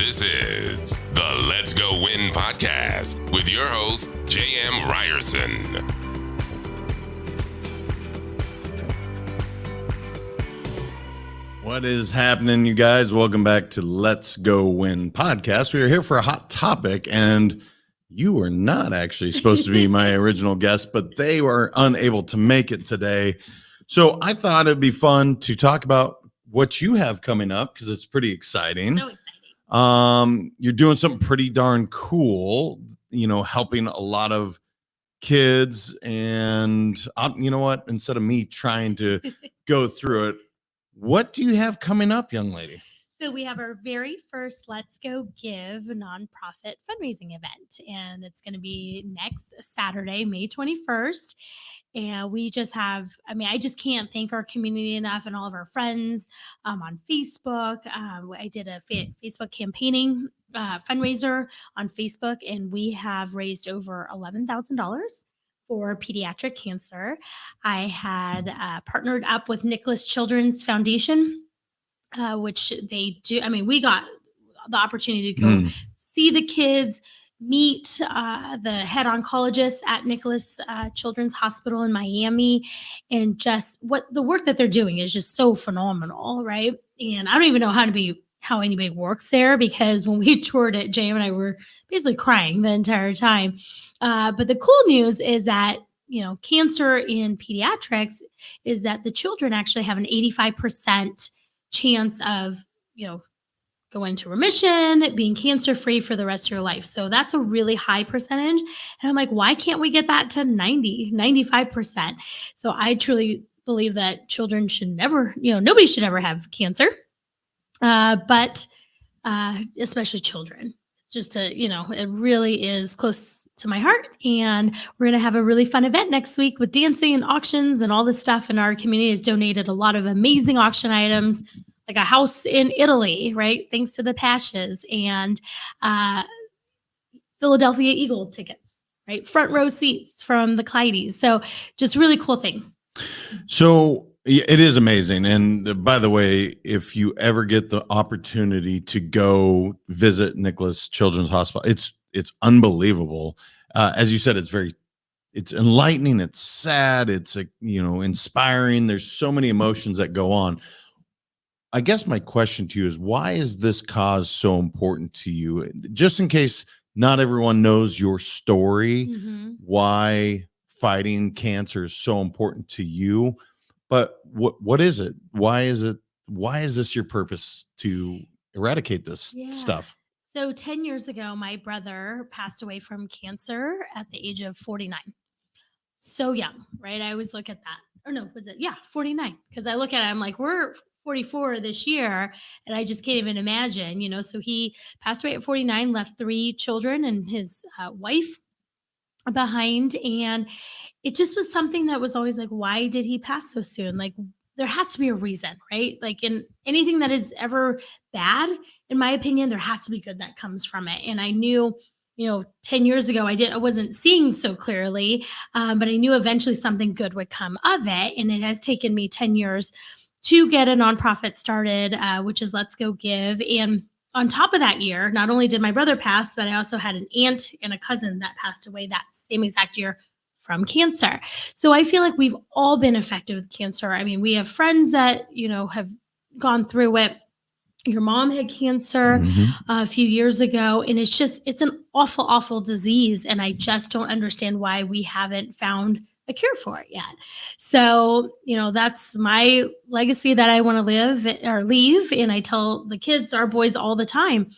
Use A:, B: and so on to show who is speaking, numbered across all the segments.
A: This is the Let's Go Win podcast with your host, J.M. Ryerson.
B: What is happening, you guys? Welcome back to Let's Go Win podcast. We are here for a hot topic, and you were not actually supposed to be my original guest, but they were unable to make it today. So I thought it'd be fun to talk about what you have coming up because it's pretty exciting.
C: So exciting.
B: You're doing something pretty darn cool, helping a lot of kids. And you know what? Instead of me trying to go through it, what do you have coming up, young lady?
C: So we have our very first Let's Go Give nonprofit fundraising event, and it's going to be next Saturday, May 21st. And we just have, I just can't thank our community enough and all of our friends on Facebook. I did a Facebook campaigning fundraiser on Facebook, and we have raised over $11,000 for pediatric cancer. I had partnered up with Nicklaus Children's Foundation, which they do. We got the opportunity to go see the kids, meet the head oncologist at Nicklaus Children's Hospital in Miami, and just what the work that they're doing is just so phenomenal, right? And I don't even know how anybody works there, because when we toured it, Jay and I were basically crying the entire time. But the cool news is that, cancer in pediatrics is that the children actually have an 85% chance of, go into remission, being cancer-free for the rest of your life. So that's a really high percentage. And I'm like, why can't we get that to 95%? So I truly believe that children should never, nobody should ever have cancer, but especially children. Just it really is close to my heart. And we're going to have a really fun event next week with dancing and auctions and all this stuff. And our community has donated a lot of amazing auction items, like a house in Italy, right? Thanks to the Pashes, and Philadelphia Eagle tickets, right? Front row seats from the Clydes. So just really cool things.
B: So it is amazing. And by the way, if you ever get the opportunity to go visit Nicklaus Children's Hospital, it's unbelievable. As you said, it's enlightening. It's sad. It's inspiring. There's so many emotions that go on. I guess my question to you is, why is this cause so important to you? Just in case not everyone knows your story, why fighting cancer is so important to you. But what is it? Why is this your purpose to eradicate this stuff?
C: So 10 years ago, my brother passed away from cancer at the age of 49. So young, right? I always look at that. Or no, was it? Yeah, 49. Because I look at it, I'm like, we're 44 this year, and I just can't even imagine, so he passed away at 49, left 3 children and his wife behind. And it just was something that was always like, why did he pass so soon? Like, there has to be a reason, right? Like, in anything that is ever bad, in my opinion, there has to be good that comes from it. And I knew, 10 years ago, I wasn't seeing so clearly, but I knew eventually something good would come of it. And it has taken me 10 years to get a nonprofit started, which is Let's Go Give. And on top of that year, not only did my brother pass, but I also had an aunt and a cousin that passed away that same exact year from cancer. So I feel like we've all been affected with cancer. We have friends that, have gone through it. Your mom had cancer a few years ago, and it's an awful, awful disease. And I just don't understand why we haven't found a cure for it yet. So, that's my legacy that I want to live or leave. And I tell the kids, our boys, all the time,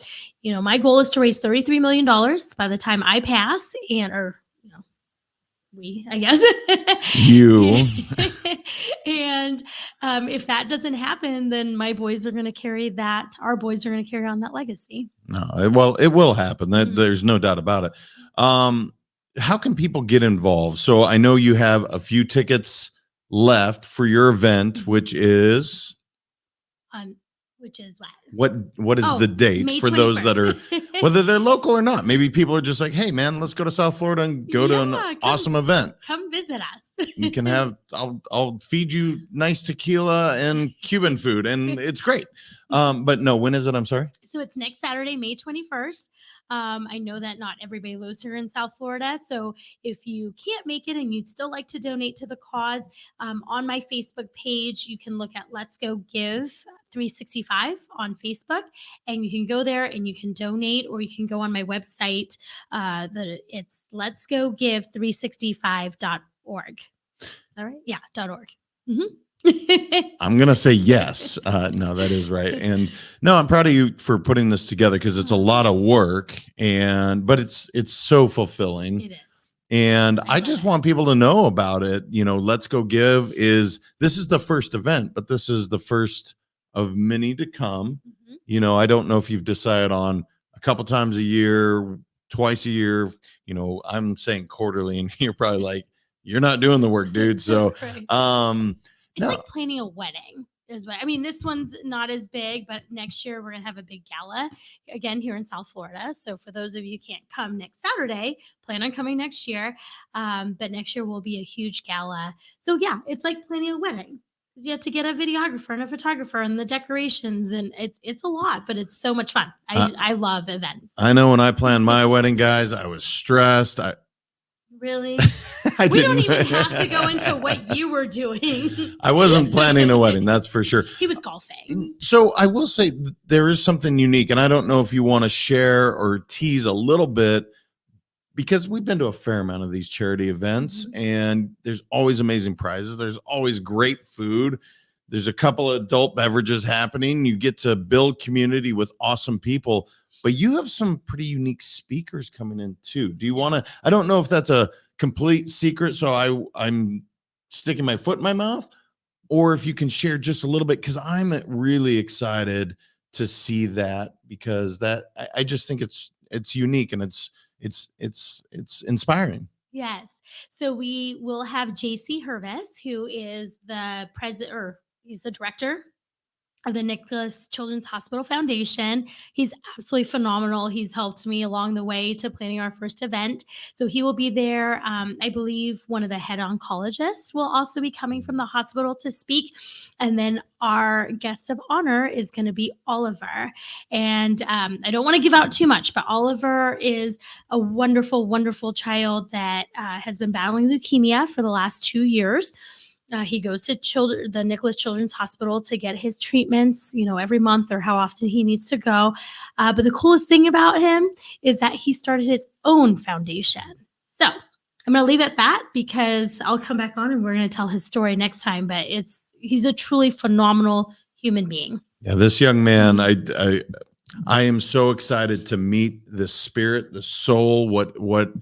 C: my goal is to raise $33 million by the time I pass, I guess.
B: You.
C: And if that doesn't happen, then our boys are going to carry on that legacy.
B: No, well, it will happen. There's no doubt about it. How can people get involved? So I know you have a few tickets left for your event, which is
C: what?
B: What is the date
C: May
B: for
C: 21st.
B: those that are whether they're local or not. Maybe people are just like, hey man, let's go to South Florida and go to an awesome event.
C: Come visit us.
B: You can have, I'll feed you nice tequila and Cuban food, and it's great. But no, when is it? I'm sorry.
C: So it's next Saturday, May 21st. I know that not everybody lives here in South Florida. So if you can't make it and you'd still like to donate to the cause, on my Facebook page, you can look at Let's Go Give 365 on Facebook, and you can go there and you can donate, or you can go on my website. It's letsgogive365.org. All right. Yeah. .org. Mm-hmm.
B: I'm going to say yes. No, that is right. And no, I'm proud of you for putting this together, because it's a lot of work, but it's so fulfilling.
C: It is.
B: And I just want people to know about it. Let's Go Give this is the first event, but this is the first of many to come. Mm-hmm. I don't know if you've decided on a couple times a year, twice a year. I'm saying quarterly, and you're probably like, you're not doing the work, dude. So,
C: right. It's like planning a wedding is what I mean. This one's not as big, but next year we're going to have a big gala again here in South Florida. So for those of you who can't come next Saturday, plan on coming next year. But next year will be a huge gala. So yeah, it's like planning a wedding. You have to get a videographer and a photographer and the decorations, and it's a lot, but it's so much fun. I love events.
B: I know when I planned my wedding, guys, I was stressed.
C: Really? We don't even have to go into what you were doing.
B: I wasn't planning a wedding, that's for sure.
C: He was golfing.
B: So I will say there is something unique, and I don't know if you want to share or tease a little bit, because we've been to a fair amount of these charity events, mm-hmm. and there's always amazing prizes. There's always great food. There's a couple of adult beverages happening. You get to build community with awesome people. But you have some pretty unique speakers coming in too. Do you want to? I don't know if that's a complete secret, so I'm sticking my foot in my mouth, or if you can share just a little bit, because I'm really excited to see that, because I just think it's unique, and it's inspiring.
C: Yes. So we will have JC Hervis, who is the president, or he's the director of the Nicklaus Children's Hospital Foundation. He's absolutely phenomenal. He's helped me along the way to planning our first event. So he will be there. I believe one of the head oncologists will also be coming from the hospital to speak. And then our guest of honor is going to be Oliver. And I don't want to give out too much, but Oliver is a wonderful, wonderful child that has been battling leukemia for the last 2 years. He goes to the Nicklaus Children's Hospital to get his treatments, every month or how often he needs to go. But the coolest thing about him is that he started his own foundation. So I'm going to leave it at that, because I'll come back on and we're going to tell his story next time. But he's a truly phenomenal human being. Yeah,
B: this young man, I am so excited to meet the spirit, the soul, what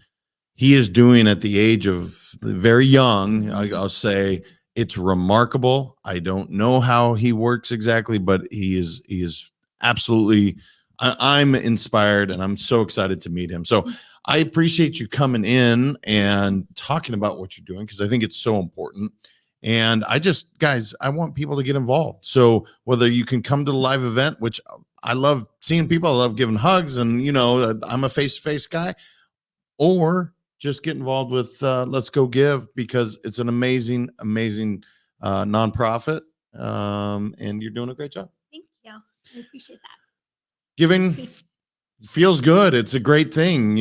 B: he is doing at the age of very young. I'll say it's remarkable. I don't know how he works exactly, but he is absolutely, I'm inspired, and I'm so excited to meet him. So I appreciate you coming in and talking about what you're doing, because I think it's so important. And guys, I want people to get involved. So whether you can come to the live event, which I love seeing people, I love giving hugs, and I'm a face-to-face guy, or just get involved with Let's Go Give, because it's an amazing, amazing nonprofit, and you're doing a great job.
C: Thank you. I appreciate that.
B: Giving feels good. It's a great thing.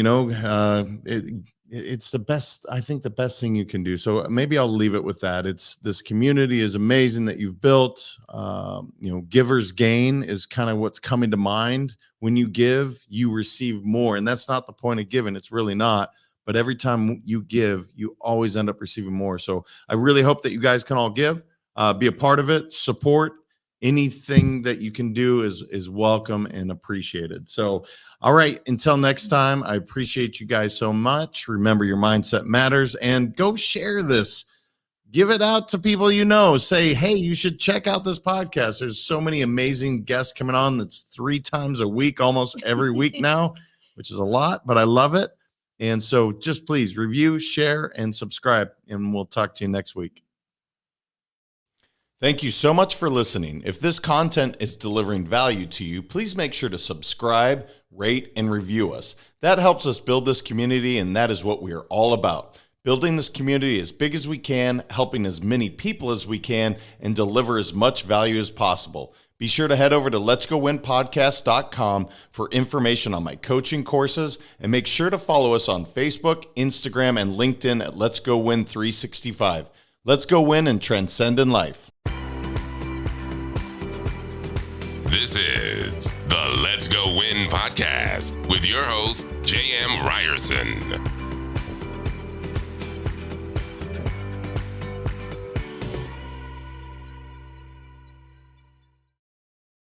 B: It's the best, I think, the best thing you can do. So maybe I'll leave it with that. This community is amazing that you've built. Givers gain is kind of what's coming to mind. When you give, you receive more, and that's not the point of giving. It's really not. But every time you give, you always end up receiving more. So I really hope that you guys can all give, be a part of it, support. Anything that you can do is welcome and appreciated. So, all right, until next time, I appreciate you guys so much. Remember, your mindset matters, and go share this. Give it out to people you know. Say, hey, you should check out this podcast. There's so many amazing guests coming on. That's 3 times a week, almost every week now, which is a lot, but I love it. And so just please review, share, and subscribe, and we'll talk to you next week. Thank you so much for listening. If this content is delivering value to you, please make sure to subscribe, rate, and review us. That helps us build this community, and that is what we are all about. Building this community as big as we can, helping as many people as we can, and deliver as much value as possible. Be sure to head over to letsgowinpodcast.com for information on my coaching courses, and make sure to follow us on Facebook, Instagram, and LinkedIn at Let's Go Win 365. Let's go win and transcend in life.
A: This is the Let's Go Win podcast with your host, J.M. Ryerson.